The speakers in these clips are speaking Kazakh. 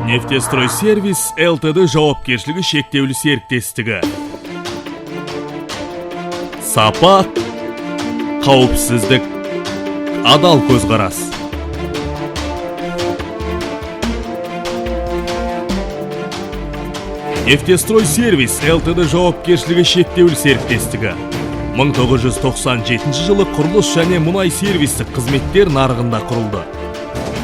Нефтестрой сервис ЛТД жауапкершілігі шектеулі серіктестігі. Сапа, қауіпсіздік, адал көзқарас. Нефтестрой сервис ЛТД жауапкершілігі шектеулі серіктестігі 1997 жылы құрылыс және мұнай сервистік қызметтер нарығында құрылды.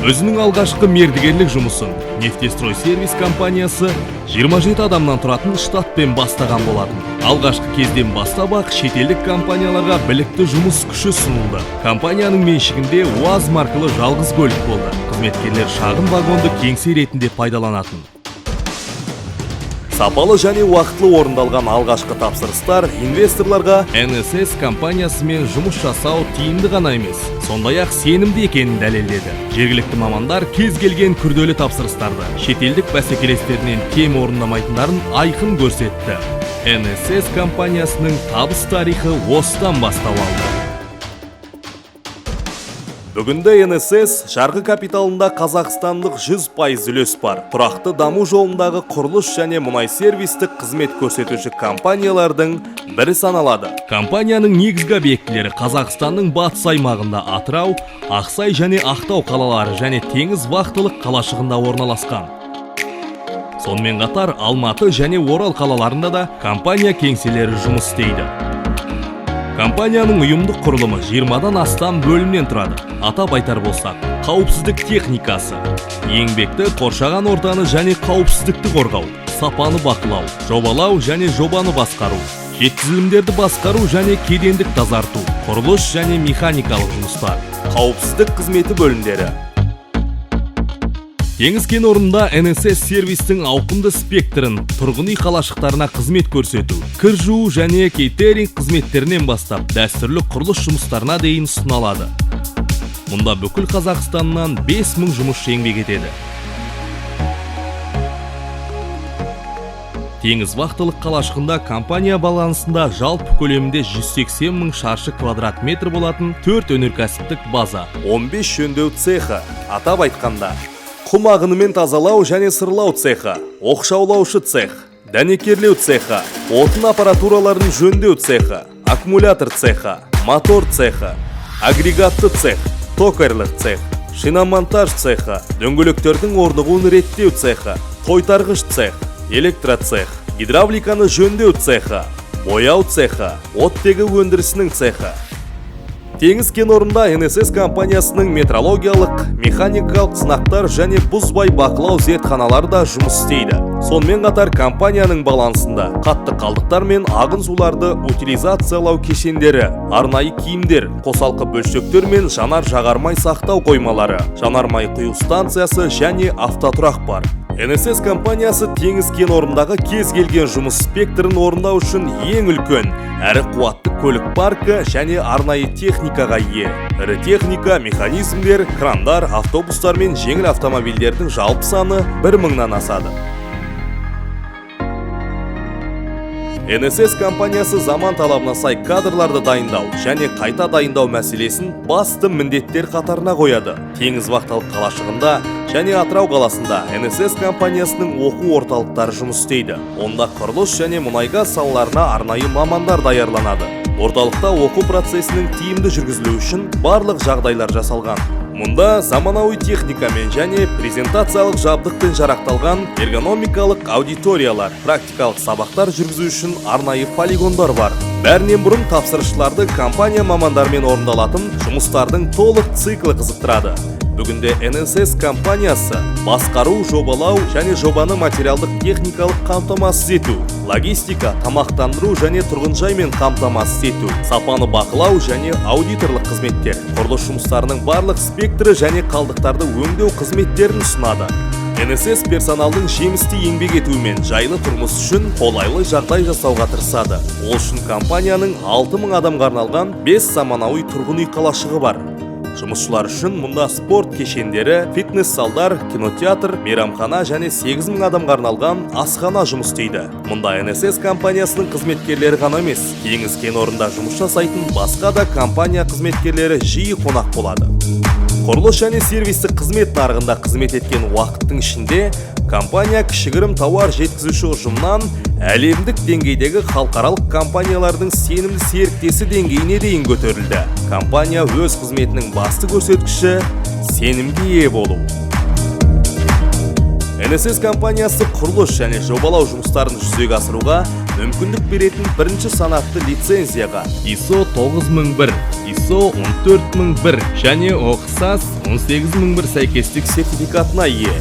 Өзінің алғашқы мердігерлік жұмысын Нефтестрой сервис компаниясы 27 адамнан тұратын штатпен бастаған болатын. Алғашқы кезден бастап-ақ шетелдік компанияларға білікті жұмыс күші сұнылды. Компанияның меншігінде УАЗ маркалы жалғыз көлік болды. Қызметкерлер шағын вагонды кеңсе ретінде пайдаланатын. Сапалы және уақытлы орындалған алғашқы тапсырыстар инвесторларға НСС компаниясымен жұмыс жасау тиімді ғана емес, сондай-ақ сенімді екенін дәлелдеді. Жергілікті мамандар кез келген күрделі тапсырыстарды шетелдік бәсекелестерінен кем орындамайтындарын айқын көрсетті. НСС компаниясының табыс тарихы осыдан бастау алды. Бүгінде НСС жарғы капиталында қазақстандық 100% үлес бар. Тұрақты даму жолындағы құрылыс және мұнай сервистік қызмет көрсетуші компаниялардың бірі саналады. Компанияның негізгі объектілері Қазақстанның батыс аймағында Атырау, Ақсай және Ақтау қалалары және теңіз вақтылық қалашығында орналасқан. Сонымен қатар Алматы және Орал қалаларында да компания кеңселері жұмыс істейді. Компанияның ұйымдық құрылымы 20-дан астам бөлімнен тұрады. Атап айтар болсақ, қауіпсіздік техникасы, еңбекті, қоршаған ортаны және қауіпсіздікті қорғау, сапаны бақылау, жобалау және жобаны басқару, жеткізілімдерді басқару және кедендік тазарту, құрылыс және механикалық жұмыстар, қауіпсіздік қызметі бөлімдері. Теңіз кен орнында НСС сервистің ауқымды спектрін тұрғын үй қалашықтарына қызмет көрсету, кір жуу және кейтеринг қызметтерінен бастап дәстүрлі құрылыс жұмыстарына дейін ұсынылады. Мұнда бүкіл Қазақстаннан 5000 жұмысшы еңбек етеді. Теңіз вақтылық қалашығында компания балансында жалпы көлемінде 180 000 шаршы квадрат метр болатын 4 өнеркәсіптік база, 15 жөндеу цехы, атап айтқанда құм ағынымен тазалау және сырлау цехы, оқшаулаушы цех, дәнекерлеу цехы, отын аппаратураларын жөндеу цехы, аккумулятор цехы, мотор цехы, агрегатты цех, токарьлық цех, шиномонтаж цехы, дөңгелектердің орнығуын реттеу цехы, тойтарғыш цех, электроцех, гидравликаны жөндеу цехы, бояу цехы, оттегі өндірісінің цехы. Теңіз кен орнында НСС компаниясының метрологиялық, механикалық сынақтар және бұзбай бақылау зертханалары да жұмыс істейді. Сонымен қатар компанияның балансында қатты қалдықтар мен ағын суларды утилизациялау кешендері, арнайы киімдер, қосалқы бөлшектер мен жанар жағармай сақтау қоймалары, жанармай құю станциясы және автотұрақ бар. НСС компаниясы теңіз кен орнындағы кез келген жұмыс спектрін орындау үшін ең үлкен, әрі қуатты көлік паркі және арнайы техникаға ие. Ірі техника, механизмдер, крандар, автобустар мен жеңіл автомобильдердің жалпы саны 1000-нан асады. НСС компаниясы заман талабына сай кадрларды дайындау және қайта дайындау мәселесін басты міндеттер қатарына қояды. Теңіз вақтылық қалашығында және Атырау қаласында НСС компаниясының оқу орталықтары жұмыс істейді. Онда құрылыс және мұнай-газ салаларына арнайы мамандар даярланады. Орталықта оқу процесінің тиімді жүргізілуі үшін барлық жағдайлар жасалған. Мұнда заманауи техникамен және презентациялық жабдықпен жарақталған эргономикалық аудиториялар, практикалық сабақтар жүргізу үшін арнайы полигондар бар. Бәрінен бұрын тапсырышыларды компания мамандармен орындалатын жұмыстардың толық циклі қызықтырады. Бүгінде НСС компаниясы басқару, жобалау және жобаны материалдық техникалық қамтамасыз ету, логистика, тамақтандыру және тұрғынжаймен қамтамасыз ету, сапаны бақылау және аудиторлық қызметтер, құрылыс жұмыстарының барлық спектрі және қалдықтарды өңдеу қызметтерін ұсынады. НСС персоналдың жемісті еңбек етуімен жайлы тұрмыс үшін қолайлы жағдай жасауға тырысады. Ол үшін компанияның 6000 адамға арналған 5 заманауи тұрғын үй қалашығы бар. Жұмысшылар үшін мұнда спорт кешендері, фитнес залдар, кинотеатр, мейрамхана және 8000 адамға арналған асхана жұмыс істейді. Мұнда НСС компаниясының қызметкерлері ғана емес, теңіз кен орнында жұмыс жасайтын басқа да компания қызметкерлері жиі қонақ болады. Құрылыс және сервистік қызмет нарығында қызмет еткен уақыттың ішінде компания кішігірім тауар жеткізуші ұжымнан әлемдік деңгейдегі халықаралық компаниялардың сенімді серіктесі деңгейіне дейін көтерілді. Компания өз қызметінің басты көрсеткіші сенімге ие болу. НСС компаниясы құрылыс және жобалау жұмыстарын жүзеге асыруға мүмкіндік беретін бірінші санатты лицензияға ISO 9001, ISO 14001 және OHSAS 18001 сәйкестік сертификатына ие.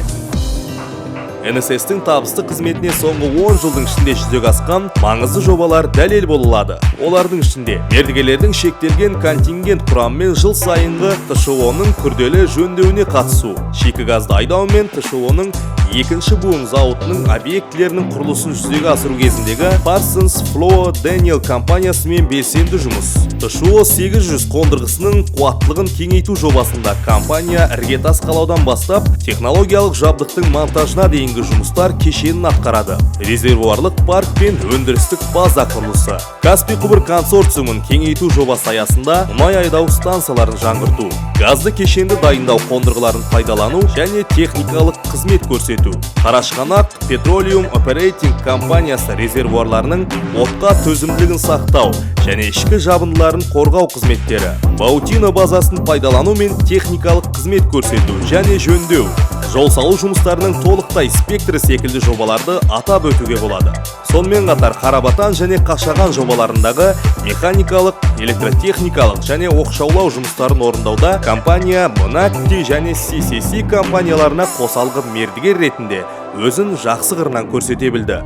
НСС-тің табысты қызметіне соңғы 10 жылдың ішінде жүзеге асқан маңызды жобалар дәлел болылады. Олардың ішінде мердігерлердің шектелген контингент құрамымен жыл сайынғы ТШО-ның күрделі жөндеуіне қатысу, шикі газды айдау мен ТШО-ның екінші буын зауытының объектілерінің құрылысын жүзеге асыру кезіндегі Parsons Flow Daniel компаниясымен белсенді жұмыс. ТШО 800 қондырғысының қуаттылығын кеңейту жобасында компания іргетас қалаудан бастап технологиялық жабдықтың монтажына дейінгі жұмыстар кешенін атқарады. Резервуарлық парк пен өндірістік база құрылысы. Каспий құбыр консорциумын кеңейту жобасы аясында мұнай айдау станцияларын жаңғырту, газды кешенді дайындау қондырғыларын пайдалану және техникалық қызмет көрсету. Қарашығанақ Petroleum Operating компаниясы резервуарларының отқа төзімділігін сақтау және ішкі жабындыларын қорғау қызметтері. Баутино базасын пайдалану мен техникалық қызмет көрсету және жөндеу. Жол салу жұмыстарының толықтай спектрі секілді жобаларды атап өтуге болады. Сонымен қатар Қарабатан және Қашаған жобаларындағы механикалық, электротехникалық және оқшаулау жұмыстарын орындауда компания Monatti және CCC компанияларына қосалғы мердігер ретінде өзін жақсы қырынан көрсете білді.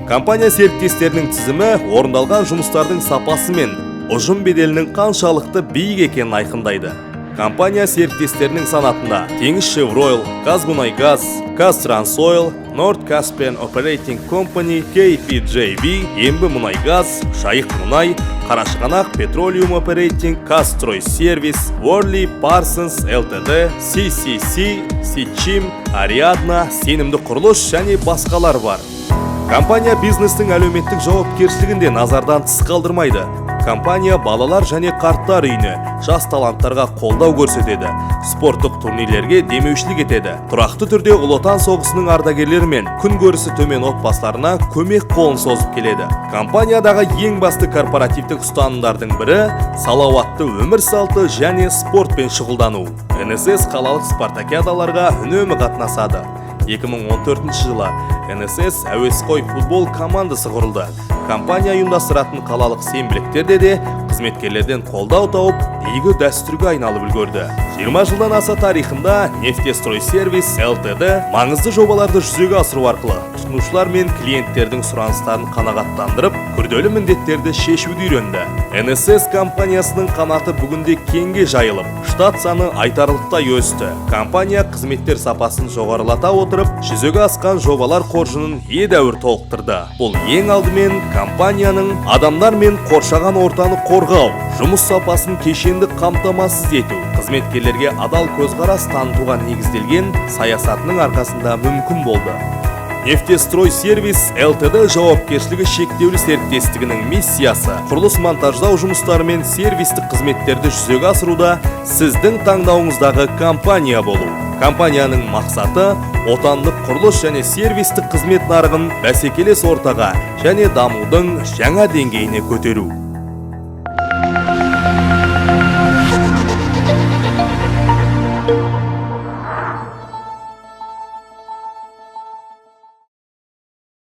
Компания серіктестерінің тізімі орындалған жұмыстардың сапасы мен ұжым беделінің қаншалықты биік екенін айқындайды. Компания серіктестерінің санатында Теңізшевройл, Қазмұнайгаз, Қазтрансойл, North Caspian Operating Company, KPJB, Ембі мұнайгаз, Шайық мұнай, Қарашығанақ Petroleum Operating, Казстройсервис, Worley Parsons Ltd, CCC, Сичим, Ариадна, сенімді құрылыс және басқалар бар. Компания бизнестің әлеуметтік жауапкершілігінде назардан тыс қалдырмайды. Компания балалар және қарттар үйіне, жас таланттарға қолдау көрсетеді, спорттық турнирлерге демеушілік етеді. Тұрақты түрде Ұлы Отан соғысының ардагерлері мен күн көрісі төмен отбасыларына көмек қолын созып келеді. Компаниядағы ең басты корпоративтік ұстанымдардың бірі салауатты өмір салты және спортпен шұғылдану. НСС қалалық спартакиадаларға үнемі қатынасады. 2014 жылы НСС әуесқой футбол командасы құрылды. Компания ұйымдастыратын қалалық сенбіліктерде де қызметкерлерден қолдау тауып, игі дәстүрге айналып үлгерді. 20 жылдан аса тарихында Нефтестройсервис Ltd маңызды жобаларды жүзеге асыру арқылы тұтынушылар мен клиенттердің сұраныстарын қанағаттандырып, күрделі міндеттерді шешуді үйренді. НСС компаниясының қанаты бүгінде кеңге жайылып, штат саны айтарлықтай өсті. Компания қызметтер сапасын жоғарылата отырып, жүзеге асқан жобалар қоржынын едәуір толықтырды. Бұл ең алдымен компанияның адамдар мен қоршаған ортаны қорғау, жұмыс сапасын кешенді қамтамасыз ету, қызметкерлерге адал көзқарас танытуға негізделген саясатының арқасында мүмкін болды. Нефтестройсервис Ltd жауапкершілігі шектеулі серіктестігінің миссиясы құрылыс монтаждау жұмыстары мен сервистік қызметтерді жүзеге асыруда сіздің таңдауыңыздағы компания болу. Компанияның мақсаты отандық құрылыс және сервистік қызмет нарығын бәсекелес ортаға және дамудың жаңа деңгейіне көтеру.